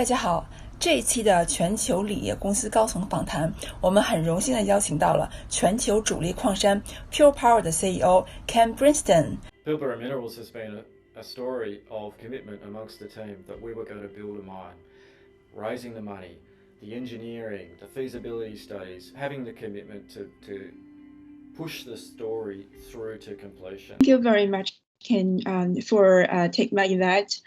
大家好，这一期的全球锂业公司高层访谈，我们很荣幸的邀请到了全球主力矿山 Pilbara 的 CEO Ken Brinsden。Pilbara Minerals has been a story of commitment amongst the team that we were going to build a mine, raising the money, the engineering, the feasibility studies, having the commitment to push the story through to completion. Thank you very much, Ken, for taking my that.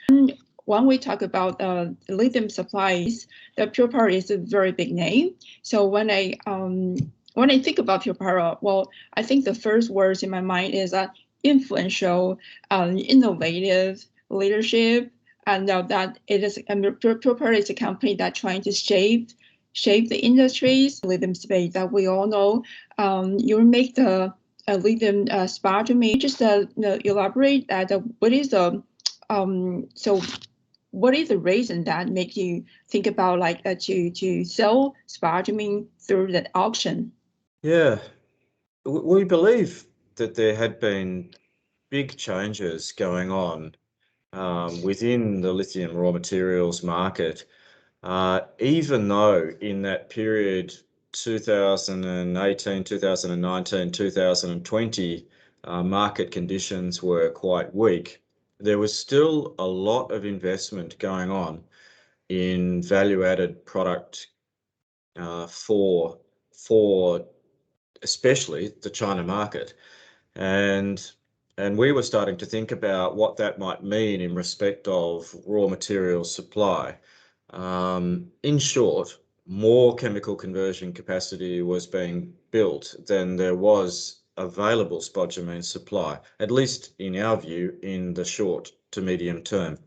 When we talk about lithium supplies, the Pilbara is a very big name. So when I think about Pilbara, well, I think the first words in my mind is influential, innovative leadership, and that it is Pilbara is a company that trying to shape the industries lithium space that we all know. You make the lithium spodumene. Just elaborate that what is the what is the reason that make you think about to sell spodumene through the auction? Yeah, we believe that there had been big changes going on within the lithium raw materials market, even though in that period 2018, 2019, 2020 market conditions were quite weak. There was still a lot of investment going on in value-added product for especially the China market, and we were starting to think about what that might mean in respect of raw materials supply. In short, more chemical conversion capacity was being built than there was available spodumene supply, at least in our view, in the short to medium term.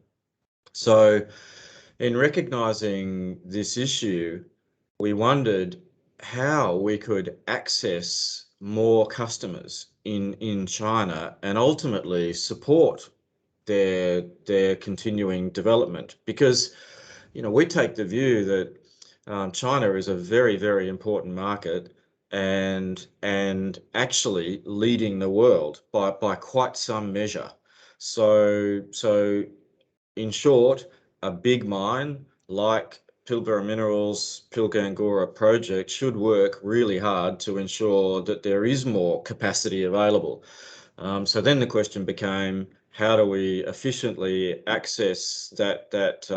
So in recognizing this issue, we wondered how we could access more customers in China and ultimately support their continuing development, because we take the view that China is a very, very important market and actually leading the world by quite some measure. So in short, a big mine like Pilbara Minerals' Pilgangoora project should work really hard to ensure that there is more capacity available. So then the question became, how do we efficiently access that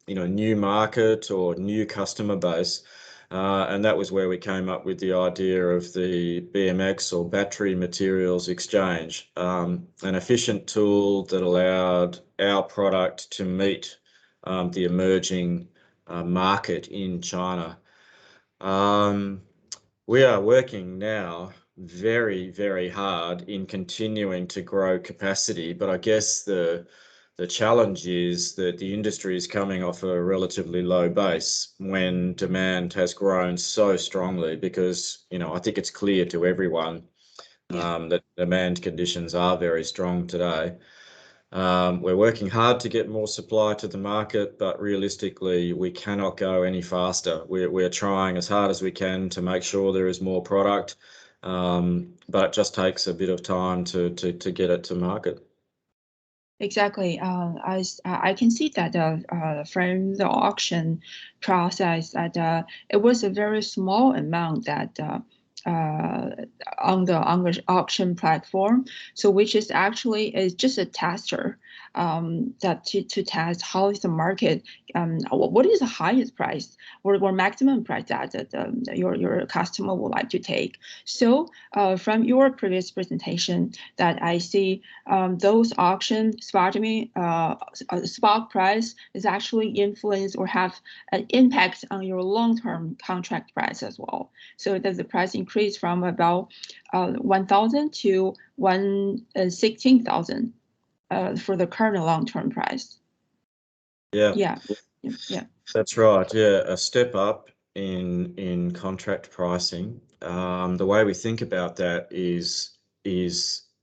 new market or new customer base? And that was where we came up with the idea of the BMX or Battery Materials Exchange, an efficient tool that allowed our product to meet the emerging market in China. We are working now very, very hard in continuing to grow capacity, but I guess the challenge is that the industry is coming off a relatively low base when demand has grown so strongly, because I think it's clear to everyone that demand conditions are very strong today. We're working hard to get more supply to the market, but realistically, we cannot go any faster. We're trying as hard as we can to make sure there is more product, but it just takes a bit of time to get it to market. Exactly. I can see that from the auction process that it was a very small amount that on the auction platform, so which is actually is just a tester that to test how is the market, what is the highest price or maximum price that your customer would like to take. So from your previous presentation that I see, those auction spodumene spot price is actually influence or have an impact on your long-term contract price as well. So that the price increase from about 1,000 to 16,000 for the current long-term price. Yeah. That's right. Yeah, a step up in contract pricing. The way we think about that is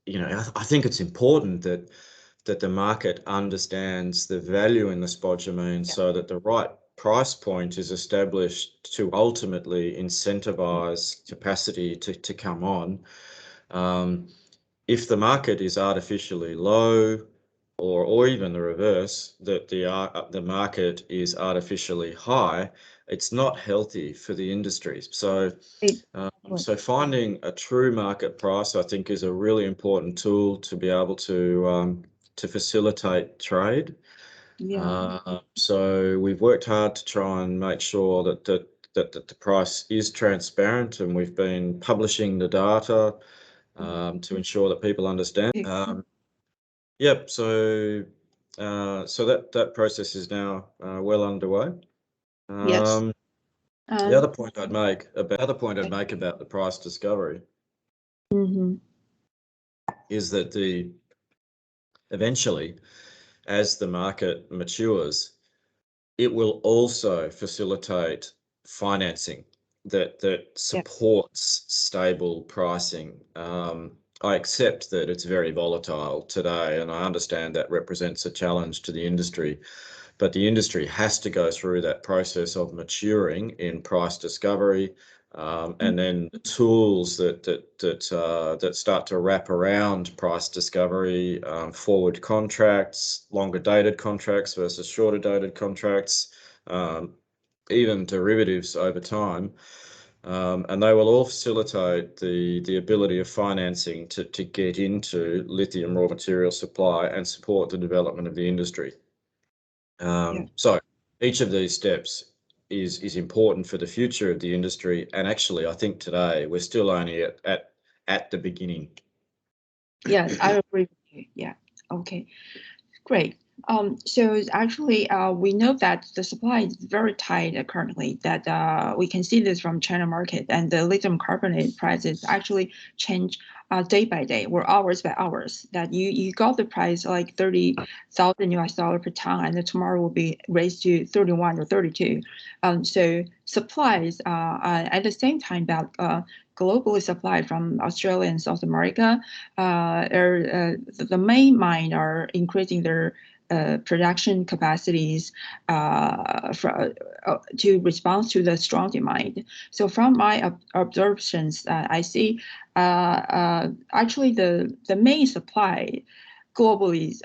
I think it's important that the market understands the value in the spodumene, so that the right price point is established to ultimately incentivize capacity to come on. If the market is artificially low, or even the reverse, that the market is artificially high, it's not healthy for the industry. So so finding a true market price, I think, is a really important tool to be able to facilitate trade. Yeah. So we've worked hard to try and make sure that the price is transparent, and we've been publishing the data to ensure that people understand. Yep. So that process is now well underway. Yes. The other point I'd make about the price discovery is that eventually, as the market matures, it will also facilitate financing that supports stable pricing. I accept that it's very volatile today, and I understand that represents a challenge to the industry. But the industry has to go through that process of maturing in price discovery, and then the tools that start to wrap around price discovery, forward contracts, longer dated contracts versus shorter dated contracts, even derivatives over time. And they will all facilitate the ability of financing to get into lithium raw material supply and support the development of the industry. So each of these steps is important for the future of the industry. And actually, I think today we're still only at the beginning. Yes, I agree with you. Yeah. Okay. Great. So actually, we know that the supply is very tight currently. That we can see this from China market, and the lithium carbonate prices actually change day by day or hours by hours. That you got the price like $30,000 per ton, and then tomorrow will be raised to 31 or 32. So supplies at the same time that globally supplied from Australia and South America, the main mine are increasing their production capacities to respond to the strong demand. So from my observations, I see actually the main supply globally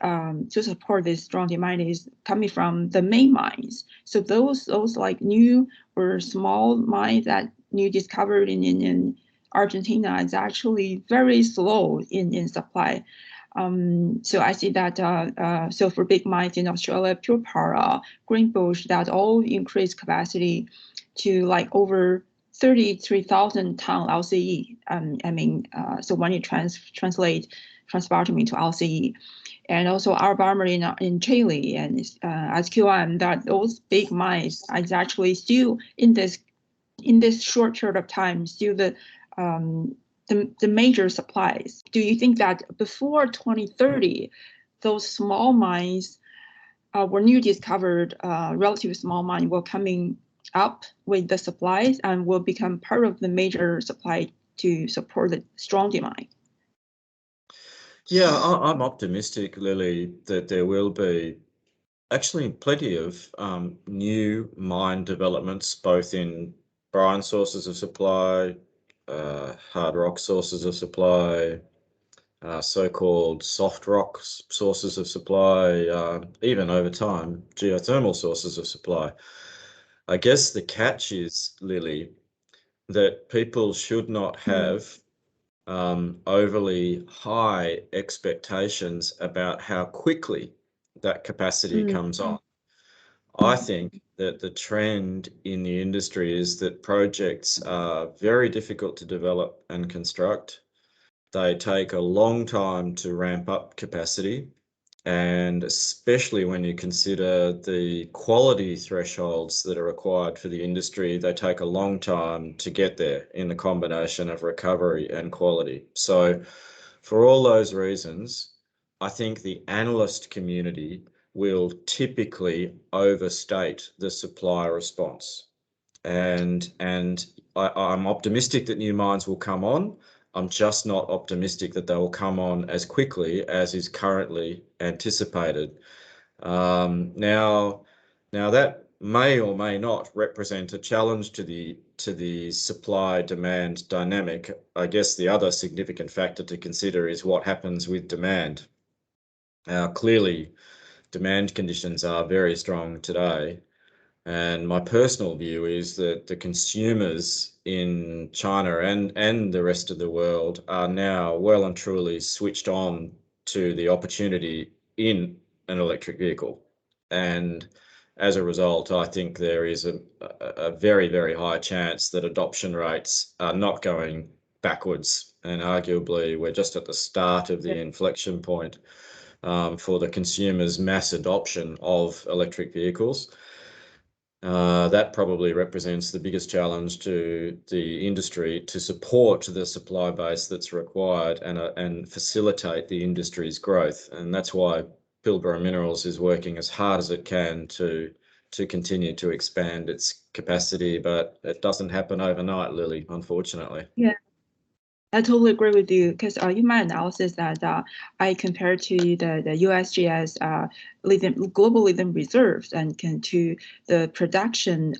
to support this strong demand is coming from the main mines. So those like new or small mines that new discovered in Argentina is actually very slow in supply. So I see that so for big mines in Australia, Pilbara, Greenbush, that all increased capacity to like over 33,000 ton LCE. I mean, so when you translate transpartum into LCE, and also Alabama in Chile and SQM, that those big mines is actually still in this short period of time still the major supplies. Do you think that before 2030, those small mines were new discovered, relatively small mines will coming up with the supplies and will become part of the major supply to support the strong demand? Yeah, I'm optimistic, Lily, that there will be actually plenty of new mine developments, both in brine sources of supply, hard rock sources of supply, so-called soft rock sources of supply, even over time, geothermal sources of supply. I guess the catch is, Lily, that people should not have overly high expectations about how quickly that capacity comes on. I think that the trend in the industry is that projects are very difficult to develop and construct. They take a long time to ramp up capacity, and especially when you consider the quality thresholds that are required for the industry, they take a long time to get there in the combination of recovery and quality. So for all those reasons, I think the analyst community will typically overstate the supply response. And I'm optimistic that new mines will come on. I'm just not optimistic that they will come on as quickly as is currently anticipated. Now that may or may not represent a challenge to the supply-demand dynamic. I guess the other significant factor to consider is what happens with demand. Clearly, demand conditions are very strong today. And my personal view is that the consumers in China and the rest of the world are now well and truly switched on to the opportunity in an electric vehicle. And as a result, I think there is a very, very high chance that adoption rates are not going backwards. And arguably, we're just at the start of the inflection point for the consumers' mass adoption of electric vehicles. That probably represents the biggest challenge to the industry to support the supply base that's required and facilitate the industry's growth. And that's why Pilbara Minerals is working as hard as it can to continue to expand its capacity, but it doesn't happen overnight, Lily, unfortunately. Yeah. I totally agree with you because in my analysis that I compared to the USGS global lithium reserves and to the production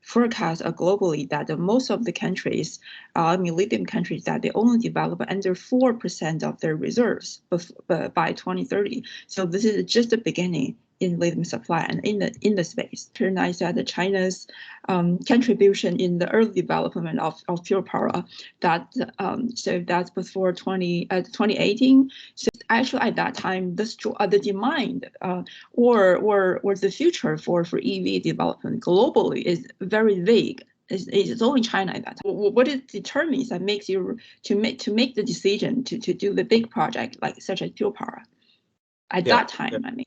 forecast globally that most of the countries, lithium countries, that they only develop under 4% of their reserves by 2030. So this is just the beginning in lithium supply and in the space. Recognize that China's contribution in the early development of Pilbara, so that's before 2018. So actually at that time, the demand or the future for EV development globally is very vague. It's only China at that time. What it determines that makes you to make the decision to do the big project like such as Pilbara at that time. I mean.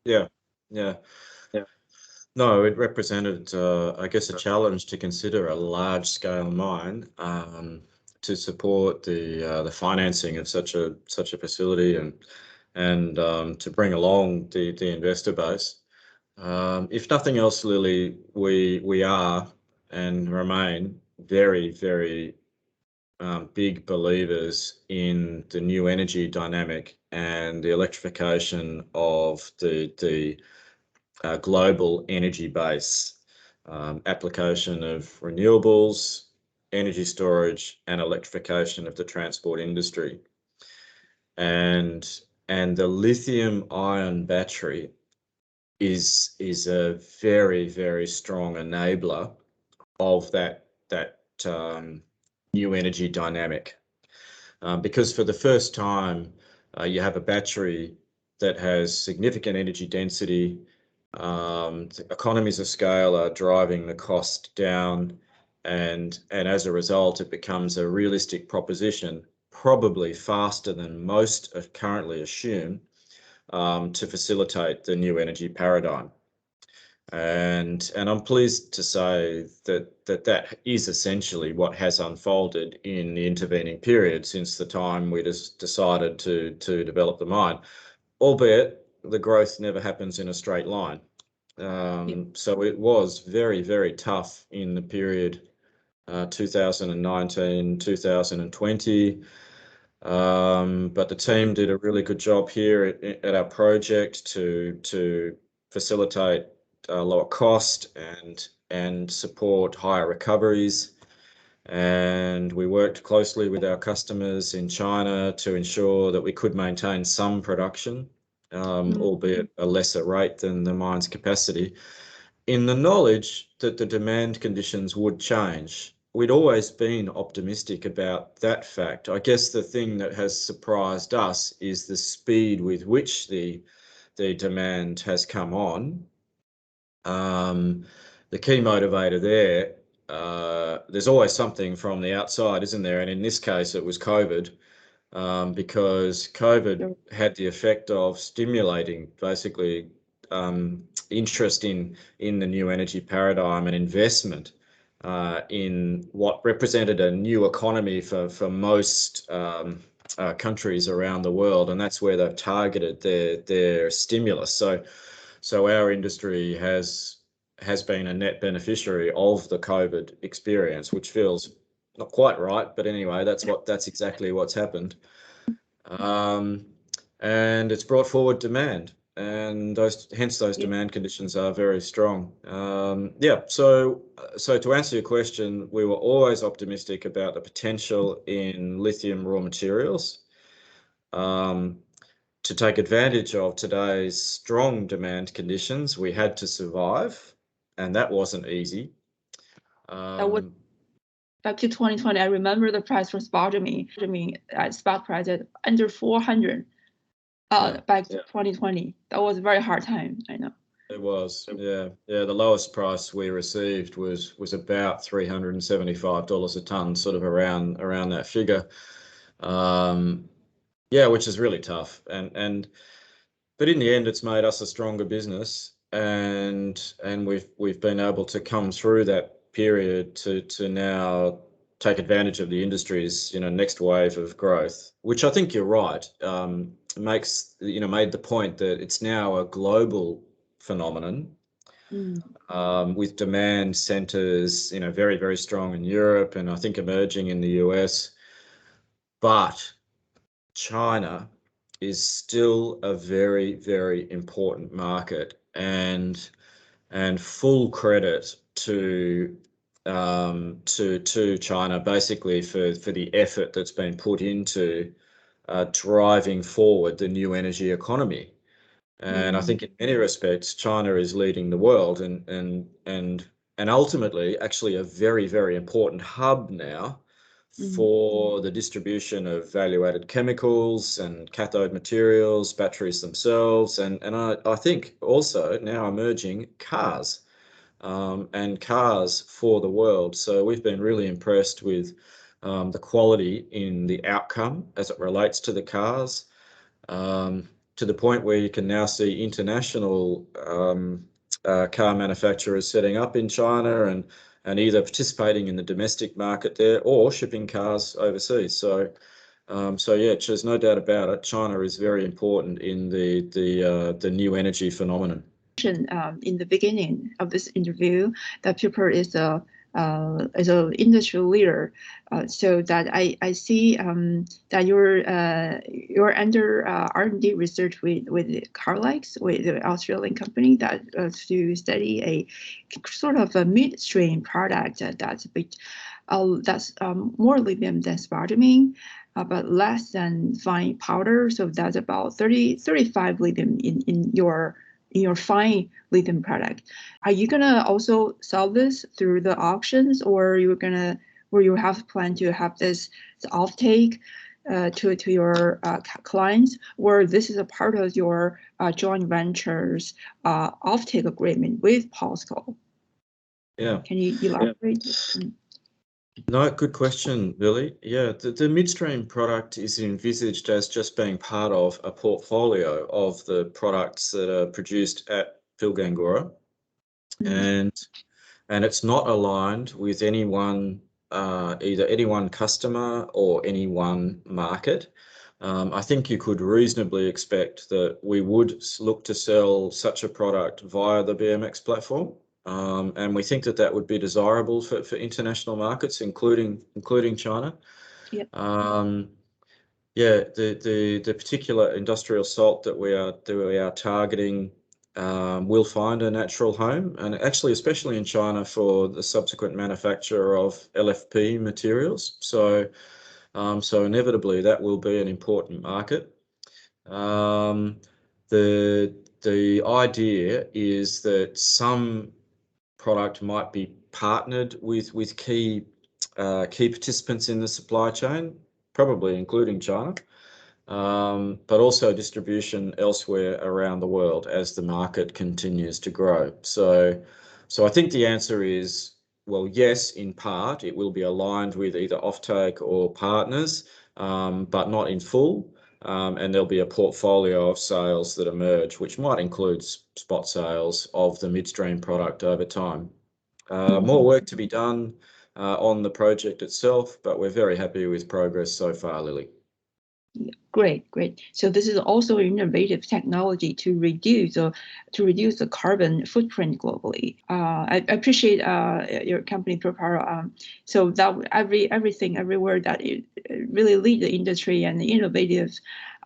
Yeah. No, it represented, I guess, a challenge to consider a large-scale mine to support the financing of such a facility and to bring along the investor base. If nothing else, Lily, we are and remain very, very big believers in the new energy dynamic and the electrification of the global energy base, application of renewables, energy storage, and electrification of the transport industry. And the lithium-ion battery is a very, very strong enabler of that new energy dynamic. Because for the first time, you have a battery that has significant energy density. Economies of scale are driving the cost down, and as a result, it becomes a realistic proposition, probably faster than most currently assume, to facilitate the new energy paradigm. And I'm pleased to say that is essentially what has unfolded in the intervening period since the time we just decided to develop the mine, albeit the growth never happens in a straight line. So it was very, very tough in the period 2019, 2020. But the team did a really good job here at our project to facilitate lower cost and support higher recoveries. And we worked closely with our customers in China to ensure that we could maintain some production, albeit a lesser rate than the mine's capacity, in the knowledge that the demand conditions would change. We'd always been optimistic about that fact. I guess the thing that has surprised us is the speed with which the demand has come on. The key motivator there, there's always something from the outside, isn't there? And in this case, it was COVID, because COVID had the effect of stimulating basically interest in the new energy paradigm and investment in what represented a new economy for most countries around the world, and that's where they've targeted their stimulus. So our industry has been a net beneficiary of the COVID experience, which feels not quite right, but anyway, that's exactly what's happened. And it's brought forward demand, and hence those demand conditions are very strong. So to answer your question, we were always optimistic about the potential in lithium raw materials. to take advantage of today's strong demand conditions, we had to survive, and that wasn't easy. That was back to 2020. I remember the price for spodumene at spot price at under 400. Back to 2020. That was a very hard time. I know. It was, yeah. The lowest price we received was about $375 a ton, sort of around that figure. Which is really tough. But in the end, it's made us a stronger business, and we've been able to come through that period to now take advantage of the industry's next wave of growth, which I think you're right. Made the point that it's now a global phenomenon, with demand centers, very, very strong in Europe and I think emerging in the US. But China is still a very, very important market, and full credit to China basically for the effort that's been put into driving forward the new energy economy. And I think in many respects, China is leading the world and ultimately actually a very, very important hub now for the distribution of value-added chemicals and cathode materials, batteries themselves, and I think also now emerging cars, and cars for the world. So we've been really impressed with the quality in the outcome as it relates to the cars, to the point where you can now see international car manufacturers setting up in China and either participating in the domestic market there or shipping cars overseas. So there's no doubt about it. China is very important in the new energy phenomenon. In the beginning of this interview, that Pilbara is an industry leader, so that I see that you're under R&D research with Carlex, with the Australian company that to study a sort of a midstream product that's more lithium than spodumene, but less than fine powder. So that's about 35 lithium in your fine lithium product. Are you gonna also sell this through the auctions, or you have planned to have this offtake to your clients, or this is a part of your joint ventures offtake agreement with POSCO? Yeah. Can you elaborate? No, good question, Billy. Yeah, the midstream product is envisaged as just being part of a portfolio of the products that are produced at Pilgangoora, and it's not aligned with either any one customer or any one market. I think you could reasonably expect that we would look to sell such a product via the BMX platform. And we think that would be desirable for international markets, including China. Yep. The particular industrial salt that we are targeting will find a natural home, and actually, especially in China, for the subsequent manufacture of LFP materials. So inevitably, that will be an important market. The idea is that some product might be partnered with key participants in the supply chain, probably including China, but also distribution elsewhere around the world as the market continues to grow. So I think the answer is, well, yes, in part, it will be aligned with either offtake or partners, but not in full. And there'll be a portfolio of sales that emerge, which might include spot sales of the midstream product over time. More work to be done on the project itself, but we're very happy with progress so far, Lily. Great. So this is also an innovative technology to reduce the carbon footprint globally. I appreciate your company, Pilbara. So that everything everywhere that it really lead the industry and the innovative.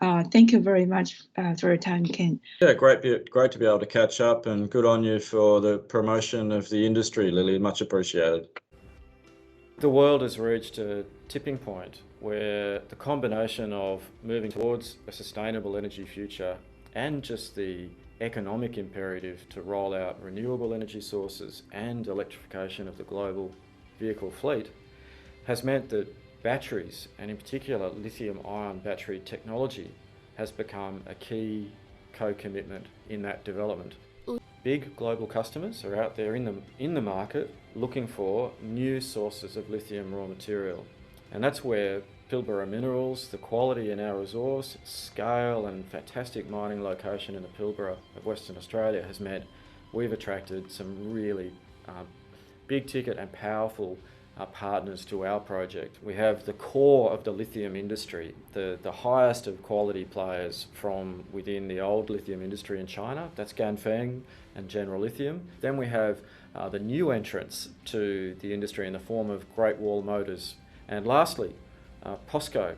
Thank you very much for your time, Ken. Yeah, great to be able to catch up, and good on you for the promotion of the industry, Lily. Much appreciated. The world has reached a tipping point where the combination of moving towards a sustainable energy future and just the economic imperative to roll out renewable energy sources and electrification of the global vehicle fleet has meant that batteries, and in particular lithium-ion battery technology, has become a key co-commitment in that development. Big global customers are out there in the market looking for new sources of lithium raw material. And that's where Pilbara Minerals, the quality in our resource, scale and fantastic mining location in the Pilbara of Western Australia has meant we've attracted some really big ticket and powerful partners to our project. We have the core of the lithium industry, the highest of quality players from within the old lithium industry in China. That's Ganfeng and General Lithium. Then we have the new entrants to the industry in the form of Great Wall Motors. And lastly, POSCO,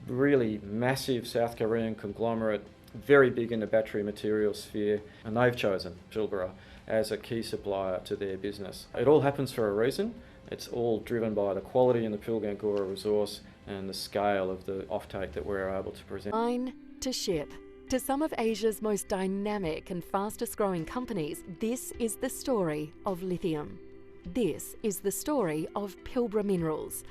really massive South Korean conglomerate, very big in the battery material sphere, and they've chosen Pilbara as a key supplier to their business. It all happens for a reason. It's all driven by the quality in the Pilgangoora resource and the scale of the offtake that we're able to present. Mine to ship. To some of Asia's most dynamic and fastest growing companies, this is the story of lithium. This is the story of Pilbara Minerals,